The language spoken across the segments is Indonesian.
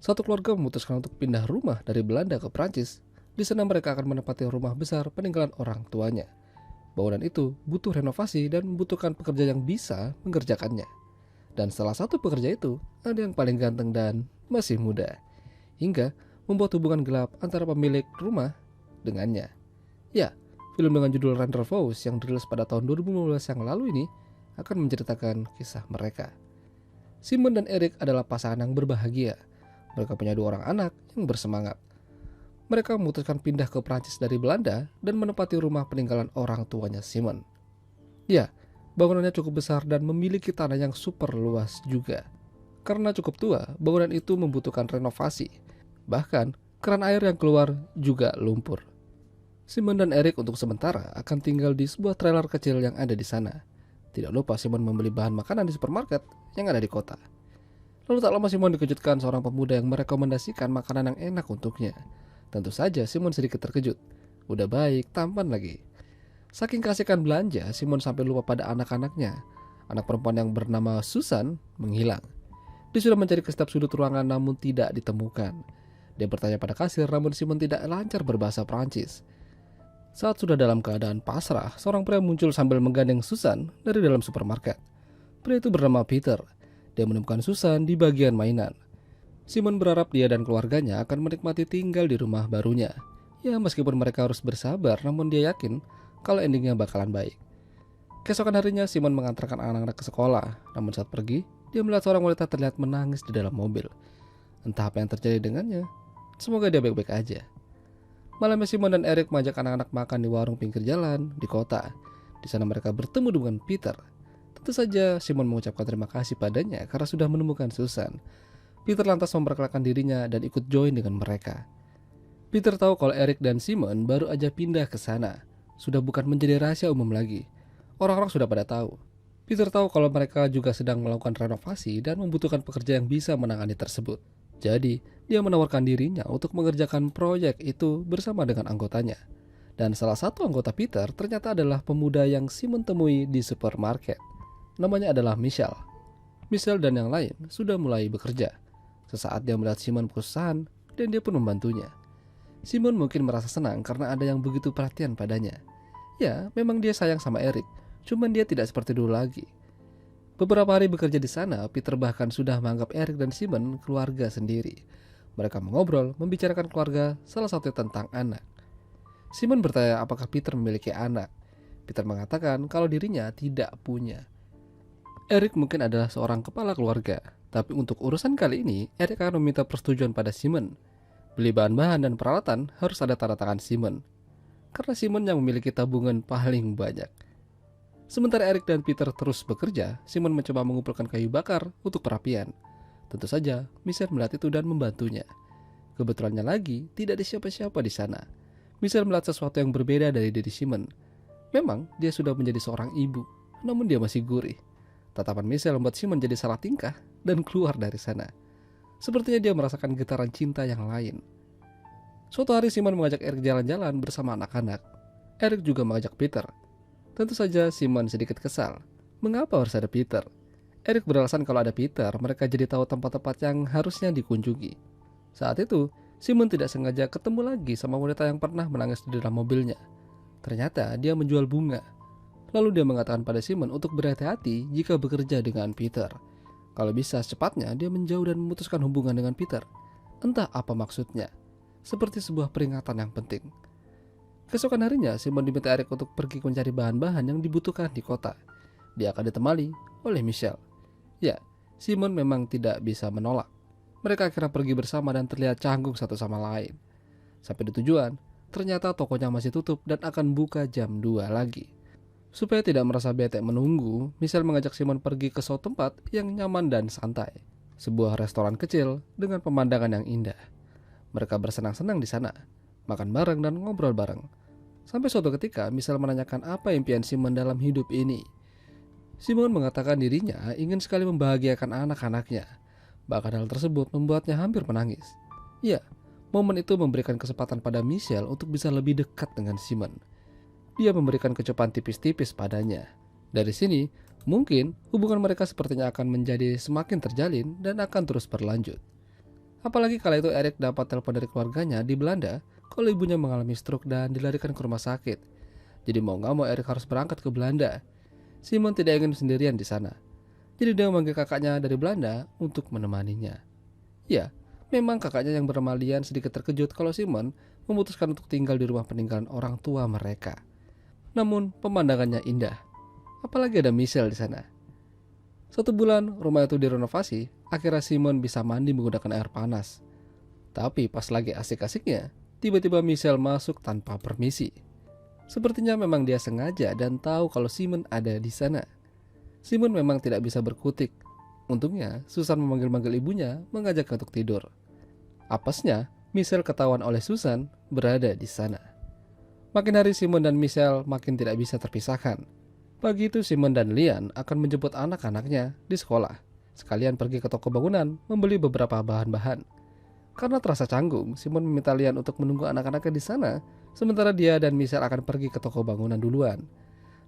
Satu keluarga memutuskan untuk pindah rumah dari Belanda ke Prancis. Di sana mereka akan menempati rumah besar peninggalan orang tuanya. Bangunan itu butuh renovasi dan membutuhkan pekerja yang bisa mengerjakannya. Dan salah satu pekerja itu ada yang paling ganteng dan masih muda. Hingga membuat hubungan gelap antara pemilik rumah dengannya. Ya, film dengan judul Rendezvous yang dirilis pada tahun 2015 yang lalu ini akan menceritakan kisah mereka. Simon dan Eric adalah pasangan yang berbahagia. Mereka punya 2 orang anak yang bersemangat. Mereka memutuskan pindah ke Prancis dari Belanda dan menempati rumah peninggalan orang tuanya Simon. Ya, bangunannya cukup besar dan memiliki tanah yang super luas juga. Karena cukup tua, bangunan itu membutuhkan renovasi. Bahkan, keran air yang keluar juga lumpur. Simon dan Eric untuk sementara akan tinggal di sebuah trailer kecil yang ada di sana. Tidak lupa Simon membeli bahan makanan di supermarket yang ada di kota. Lalu tak lama Simon dikejutkan seorang pemuda yang merekomendasikan makanan yang enak untuknya. Tentu saja Simon sedikit terkejut. Udah baik, tampan lagi. Saking keasikan belanja, Simon sampai lupa pada anak-anaknya. Anak perempuan yang bernama Susan menghilang. Dia sudah mencari ke setiap sudut ruangan namun tidak ditemukan. Dia bertanya pada kasir namun Simon tidak lancar berbahasa Prancis. Saat sudah dalam keadaan pasrah, seorang pria muncul sambil menggandeng Susan dari dalam supermarket. Pria itu bernama Peter. Dia menemukan Susan di bagian mainan. Simon berharap dia dan keluarganya akan menikmati tinggal di rumah barunya. Ya, meskipun mereka harus bersabar, namun dia yakin kalau endingnya bakalan baik. Keesokan harinya, Simon mengantarkan anak-anak ke sekolah. Namun saat pergi, dia melihat seorang wanita terlihat menangis di dalam mobil. Entah apa yang terjadi dengannya. Semoga dia baik-baik aja. Malamnya Simon dan Eric mengajak anak-anak makan di warung pinggir jalan di kota. Di sana mereka bertemu dengan Peter. Tentu saja Simon mengucapkan terima kasih padanya karena sudah menemukan Susan. Peter lantas memperkenalkan dirinya dan ikut join dengan mereka. Peter tahu kalau Eric dan Simon baru aja pindah ke sana. Sudah bukan menjadi rahasia umum lagi. Orang-orang sudah pada tahu. Peter tahu kalau mereka juga sedang melakukan renovasi dan membutuhkan pekerja yang bisa menangani tersebut. Jadi, dia menawarkan dirinya untuk mengerjakan proyek itu bersama dengan anggotanya. Dan salah satu anggota Peter ternyata adalah pemuda yang Simon temui di supermarket. Namanya adalah Michelle. Michelle dan yang lain sudah mulai bekerja. Sesaat dia melihat Simon perusahaan dan dia pun membantunya. Simon mungkin merasa senang karena ada yang begitu perhatian padanya. Ya, memang dia sayang sama Eric, cuman dia tidak seperti dulu lagi. Beberapa hari bekerja di sana, Peter bahkan sudah menganggap Eric dan Simon keluarga sendiri. Mereka mengobrol, membicarakan keluarga, salah satunya tentang anak. Simon bertanya apakah Peter memiliki anak. Peter mengatakan kalau dirinya tidak punya. Eric mungkin adalah seorang kepala keluarga, tapi untuk urusan kali ini, Eric akan meminta persetujuan pada Simon. Beli bahan-bahan dan peralatan harus ada tanda tangan Simon, karena Simon yang memiliki tabungan paling banyak. Sementara Eric dan Peter terus bekerja, Simon mencoba mengumpulkan kayu bakar untuk perapian. Tentu saja, Michelle melihat itu dan membantunya. Kebetulannya lagi, tidak ada siapa-siapa di sana. Michelle melihat sesuatu yang berbeda dari diri Simon. Memang, dia sudah menjadi seorang ibu, namun dia masih gurih. Tatapan Michelle membuat Simon jadi salah tingkah dan keluar dari sana. Sepertinya dia merasakan getaran cinta yang lain. Suatu hari Simon mengajak Eric jalan-jalan bersama anak-anak. Eric juga mengajak Peter. Tentu saja Simon sedikit kesal. Mengapa harus ada Peter? Eric beralasan kalau ada Peter, mereka jadi tahu tempat-tempat yang harusnya dikunjungi. Saat itu, Simon tidak sengaja ketemu lagi sama wanita yang pernah menangis di dalam mobilnya. Ternyata dia menjual bunga. Lalu dia mengatakan pada Simon untuk berhati-hati jika bekerja dengan Peter. Kalau bisa secepatnya dia menjauh dan memutuskan hubungan dengan Peter. Entah apa maksudnya. Seperti sebuah peringatan yang penting. Keesokan harinya Simon diminta Eric untuk pergi mencari bahan-bahan yang dibutuhkan di kota. Dia akan ditemani oleh Michelle. Ya, Simon memang tidak bisa menolak. Mereka akhirnya pergi bersama dan terlihat canggung satu sama lain. Sampai di tujuan, ternyata tokonya masih tutup dan akan buka jam 2 lagi. Supaya tidak merasa bete menunggu, Michelle mengajak Simon pergi ke suatu tempat yang nyaman dan santai. Sebuah restoran kecil dengan pemandangan yang indah. Mereka bersenang-senang di sana, makan bareng dan ngobrol bareng. Sampai suatu ketika, Michelle menanyakan apa impian Simon dalam hidup ini. Simon mengatakan dirinya ingin sekali membahagiakan anak-anaknya. Bahkan hal tersebut membuatnya hampir menangis. Ya, momen itu memberikan kesempatan pada Michelle untuk bisa lebih dekat dengan Simon. Dia memberikan kecupan tipis-tipis padanya. Dari sini, mungkin hubungan mereka sepertinya akan menjadi semakin terjalin dan akan terus berlanjut. Apalagi kala itu Erik dapat telepon dari keluarganya di Belanda kalau ibunya mengalami stroke dan dilarikan ke rumah sakit. Jadi mau nggak mau Erik harus berangkat ke Belanda. Simon tidak ingin sendirian di sana. Jadi dia memanggil kakaknya dari Belanda untuk menemaninya. Ya, memang kakaknya yang bernama Lian sedikit terkejut kalau Simon memutuskan untuk tinggal di rumah peninggalan orang tua mereka. Namun pemandangannya indah. Apalagi ada Michelle di sana. 1 bulan rumah itu direnovasi, akhirnya Simon bisa mandi menggunakan air panas. Tapi pas lagi asik-asiknya, tiba-tiba Michelle masuk tanpa permisi. Sepertinya memang dia sengaja dan tahu kalau Simon ada di sana. Simon memang tidak bisa berkutik. Untungnya, Susan memanggil-manggil ibunya, mengajaknya untuk tidur. Apesnya, Michelle ketahuan oleh Susan berada di sana. Makin hari Simon dan Michelle makin tidak bisa terpisahkan. Pagi itu Simon dan Lian akan menjemput anak-anaknya di sekolah. Sekalian pergi ke toko bangunan membeli beberapa bahan-bahan. Karena terasa canggung, Simon meminta Lian untuk menunggu anak-anaknya di sana, sementara dia dan Michelle akan pergi ke toko bangunan duluan.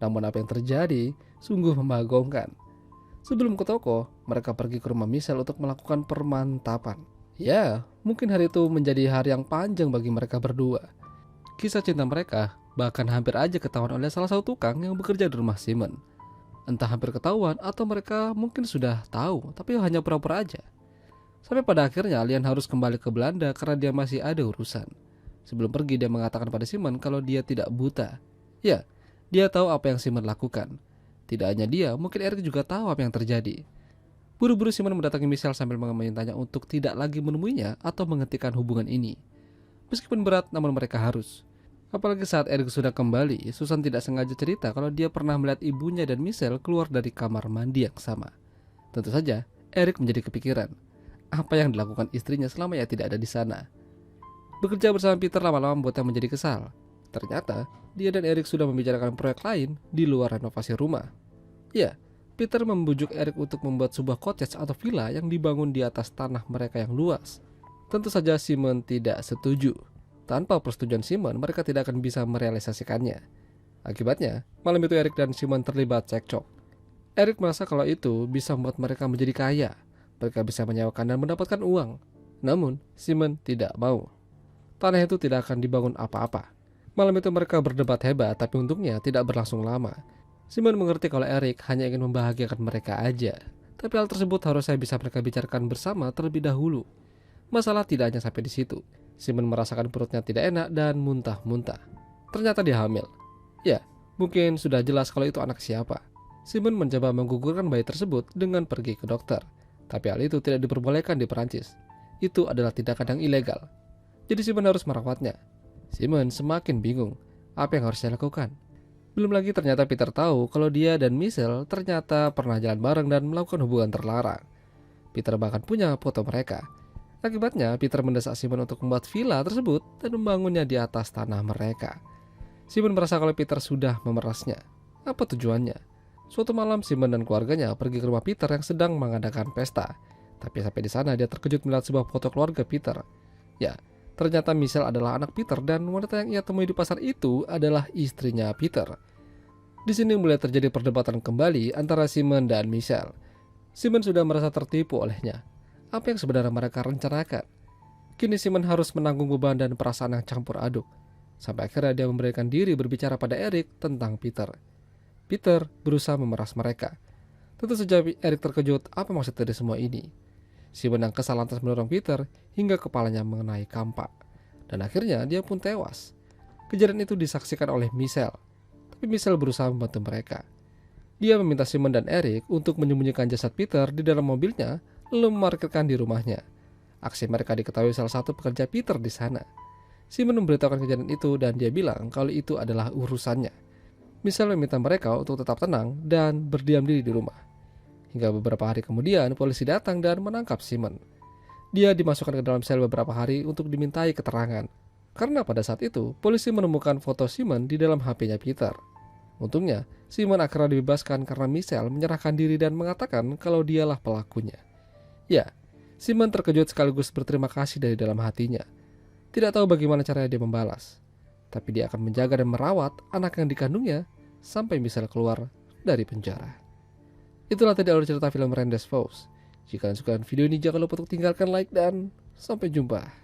Namun apa yang terjadi sungguh membagongkan. Sebelum ke toko, mereka pergi ke rumah Michelle untuk melakukan permantapan. Ya, mungkin hari itu menjadi hari yang panjang bagi mereka berdua. Kisah cinta mereka bahkan hampir aja ketahuan oleh salah satu tukang yang bekerja di rumah Simon. Entah hampir ketahuan atau mereka mungkin sudah tahu, tapi hanya pura-pura aja. Sampai pada akhirnya Lian harus kembali ke Belanda karena dia masih ada urusan. Sebelum pergi dia mengatakan pada Simon kalau dia tidak buta. Ya, dia tahu apa yang Simon lakukan. Tidak hanya dia, mungkin Erik juga tahu apa yang terjadi. Buru-buru Simon mendatangi Michelle sambil memintanya untuk tidak lagi menemuinya atau menghentikan hubungan ini. Meskipun berat, namun mereka harus. Apalagi saat Erik sudah kembali, Susan tidak sengaja cerita kalau dia pernah melihat ibunya dan Michelle keluar dari kamar mandi yang sama. Tentu saja, Erik menjadi kepikiran. Apa yang dilakukan istrinya selama ia tidak ada di sana? Bekerja bersama Peter lama-lama membuatnya menjadi kesal. Ternyata, dia dan Erik sudah membicarakan proyek lain di luar renovasi rumah. Ya, Peter membujuk Erik untuk membuat sebuah cottage atau villa yang dibangun di atas tanah mereka yang luas. Tentu saja Simon tidak setuju. Tanpa persetujuan Simon, mereka tidak akan bisa merealisasikannya. Akibatnya, malam itu Erik dan Simon terlibat cekcok. Erik merasa kalau itu bisa membuat mereka menjadi kaya. Mereka bisa menyewakan dan mendapatkan uang. Namun, Simon tidak mau. Tanah itu tidak akan dibangun apa-apa. Malam itu mereka berdebat hebat, tapi untungnya tidak berlangsung lama. Simon mengerti kalau Erik hanya ingin membahagiakan mereka aja. Tapi hal tersebut harusnya bisa mereka bicarakan bersama terlebih dahulu. Masalah tidak hanya sampai di situ. Simon merasakan perutnya tidak enak dan muntah-muntah. Ternyata dia hamil. Ya, mungkin sudah jelas kalau itu anak siapa. Simon mencoba menggugurkan bayi tersebut dengan pergi ke dokter. Tapi hal itu tidak diperbolehkan di Perancis. Itu adalah tindakan yang ilegal. Jadi Simon harus merawatnya. Simon semakin bingung. Apa yang harus dia lakukan? Belum lagi ternyata Peter tahu kalau dia dan Michelle ternyata pernah jalan bareng dan melakukan hubungan terlarang. Peter bahkan punya foto mereka. Akibatnya, Peter mendesak Simon untuk membuat villa tersebut dan membangunnya di atas tanah mereka. Simon merasa kalau Peter sudah memerasnya. Apa tujuannya? Suatu malam, Simon dan keluarganya pergi ke rumah Peter yang sedang mengadakan pesta. Tapi sampai di sana, dia terkejut melihat sebuah foto keluarga Peter. Ya, ternyata Michelle adalah anak Peter dan wanita yang ia temui di pasar itu adalah istrinya Peter. Di sini mulai terjadi perdebatan kembali antara Simon dan Michelle. Simon sudah merasa tertipu olehnya. Apa yang sebenarnya mereka rencanakan? Kini Simon harus menanggung beban dan perasaan yang campur aduk. Sampai akhirnya dia memberikan diri berbicara pada Erik tentang Peter. Peter berusaha memeras mereka. Tentu saja Erik terkejut apa maksud dari semua ini. Simon yang kesal lantas mendorong Peter hingga kepalanya mengenai kampak. Dan akhirnya dia pun tewas. Kejadian itu disaksikan oleh Michelle. Tapi Michelle berusaha membantu mereka. Dia meminta Simon dan Erik untuk menyembunyikan jasad Peter di dalam mobilnya lalu memarkirkan di rumahnya. Aksi mereka diketahui salah satu pekerja Peter di sana. Simon memberitahukan kejadian itu dan dia bilang kalau itu adalah urusannya. Michelle meminta mereka untuk tetap tenang dan berdiam diri di rumah. Hingga beberapa hari kemudian polisi datang dan menangkap Simon. Dia dimasukkan ke dalam sel beberapa hari untuk dimintai keterangan. Karena pada saat itu polisi menemukan foto Simon di dalam HP-nya Peter. Untungnya Simon akhirnya dibebaskan karena Michelle menyerahkan diri dan mengatakan kalau dialah pelakunya. Ya, Simon terkejut sekaligus berterima kasih dari dalam hatinya. Tidak tahu bagaimana caranya dia membalas. Tapi dia akan menjaga dan merawat anak yang dikandungnya sampai Michelle keluar dari penjara. Itulah tadi alur cerita film Rendes Faust. Jika kalian suka video ini jangan lupa untuk tinggalkan like dan Sampai jumpa.